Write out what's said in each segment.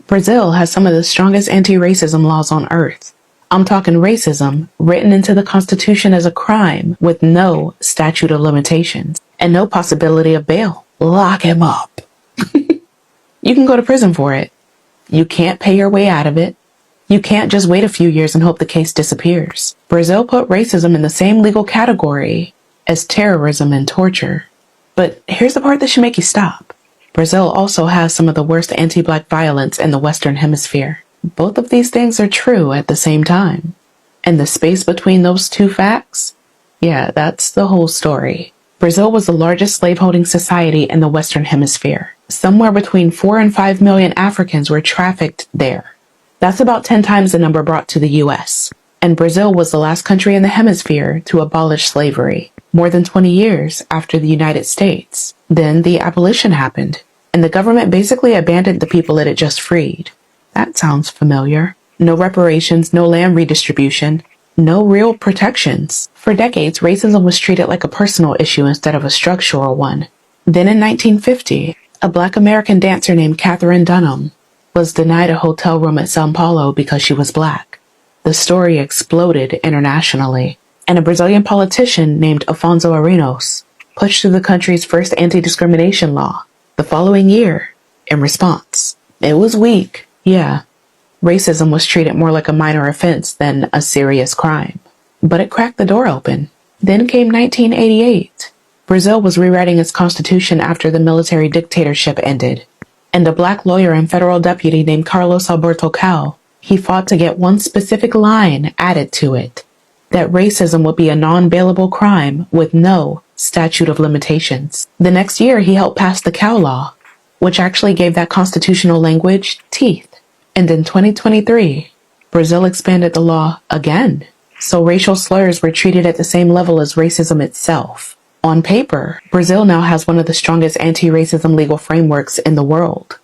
Brazil has some of the strongest anti-racism laws on earth. I'm talking racism written into the Constitution as a crime with no statute of limitations and no possibility of bail. Lock him up. You can go to prison for it. You can't pay your way out of it. You can't just wait a few years and hope the case disappears. Brazil put racism in the same legal category as terrorism and torture. But here's the part that should make you stop. Brazil also has some of the worst anti-black violence in the Western Hemisphere. Both of these things are true at the same time. And the space between those two facts? Yeah, that's the whole story. Brazil was the largest slaveholding society in the Western Hemisphere. Somewhere between 4 and 5 million Africans were trafficked there. That's about 10 times the number brought to the U.S. And Brazil was the last country in the hemisphere to abolish slavery, more than 20 years after the United States. Then the abolition happened, and the government basically abandoned the people it had just freed. That sounds familiar. No reparations, no land redistribution, no real protections. For decades, racism was treated like a personal issue instead of a structural one. Then in 1950, a Black American dancer named Katherine Dunham was denied a hotel room at São Paulo because she was Black. The story exploded internationally, and a Brazilian politician named Afonso Arinos pushed through the country's first anti-discrimination law the following year in response. It was weak, yeah. Racism was treated more like a minor offense than a serious crime. But it cracked the door open. Then came 1988. Brazil was rewriting its constitution after the military dictatorship ended. And a Black lawyer and federal deputy named Carlos Alberto Cal, he fought to get one specific line added to it, that racism would be a non-bailable crime with no statute of limitations. The next year, he helped pass the Cal Law, which actually gave that constitutional language teeth. And in 2023, Brazil expanded the law again, so racial slurs were treated at the same level as racism itself. On paper, Brazil now has one of the strongest anti-racism legal frameworks in the world.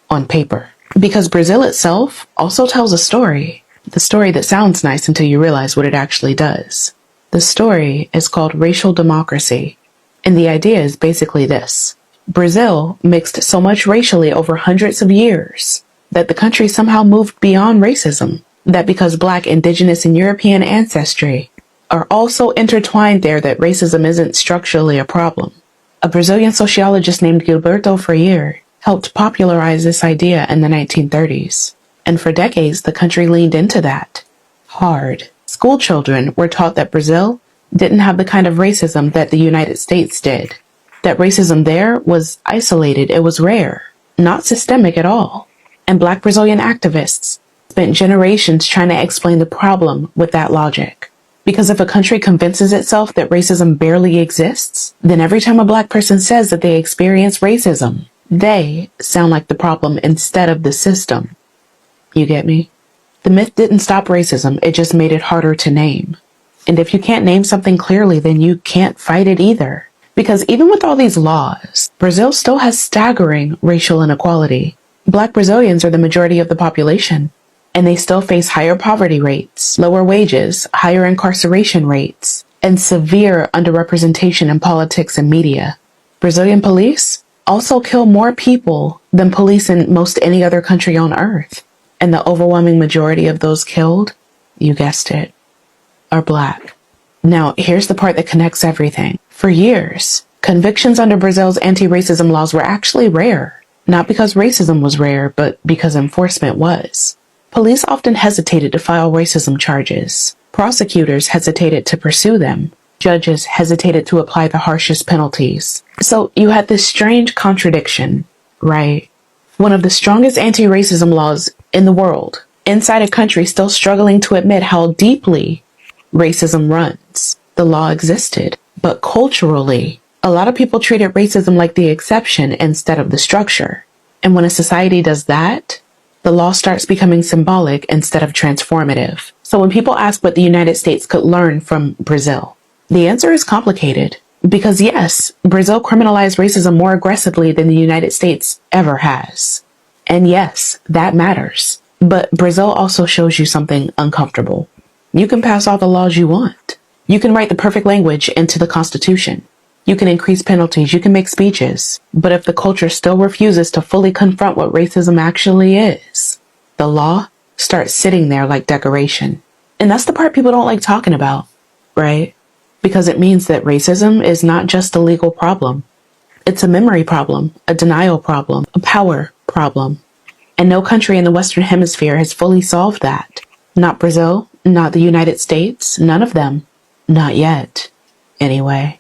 On paper. Because Brazil itself also tells a story. The story that sounds nice until you realize what it actually does. The story is called racial democracy. And the idea is basically this. Brazil mixed so much racially over hundreds of years that the country somehow moved beyond racism. That because Black, Indigenous, and European ancestry are also intertwined there, that racism isn't structurally a problem. A Brazilian sociologist named Gilberto Freire helped popularize this idea in the 1930s. And for decades, the country leaned into that. Hard. School children were taught that Brazil didn't have the kind of racism that the United States did. That racism there was isolated, it was rare, not systemic at all. And Black Brazilian activists spent generations trying to explain the problem with that logic. Because if a country convinces itself that racism barely exists, then every time a Black person says that they experience racism, they sound like the problem instead of the system. You get me? The myth didn't stop racism, it just made it harder to name. And if you can't name something clearly, then you can't fight it either. Because even with all these laws, Brazil still has staggering racial inequality. Black Brazilians are the majority of the population, and they still face higher poverty rates, lower wages, higher incarceration rates, and severe underrepresentation in politics and media. Brazilian police also kill more people than police in most any other country on earth. And the overwhelming majority of those killed, you guessed it, are Black. Now, here's the part that connects everything. For years, convictions under Brazil's anti-racism laws were actually rare. Not because racism was rare, but because enforcement was. Police often hesitated to file racism charges. Prosecutors hesitated to pursue them. Judges hesitated to apply the harshest penalties. So you had this strange contradiction, right? One of the strongest anti-racism laws in the world, inside a country still struggling to admit how deeply racism runs. The law existed, but culturally, a lot of people treated racism like the exception instead of the structure. And when a society does that, the law starts becoming symbolic instead of transformative. So when people ask what the United States could learn from Brazil, the answer is complicated. Because yes, Brazil criminalized racism more aggressively than the United States ever has. And yes, that matters. But Brazil also shows you something uncomfortable. You can pass all the laws you want. You can write the perfect language into the Constitution. You can increase penalties, you can make speeches. But if the culture still refuses to fully confront what racism actually is, The law starts sitting there like decoration. And that's the part people don't like talking about, right? Because it means that racism is not just a legal problem. It's a memory problem, a denial problem, a power problem. And no country in the Western Hemisphere has fully solved that. Not Brazil, not the United States, none of them. Not yet, anyway.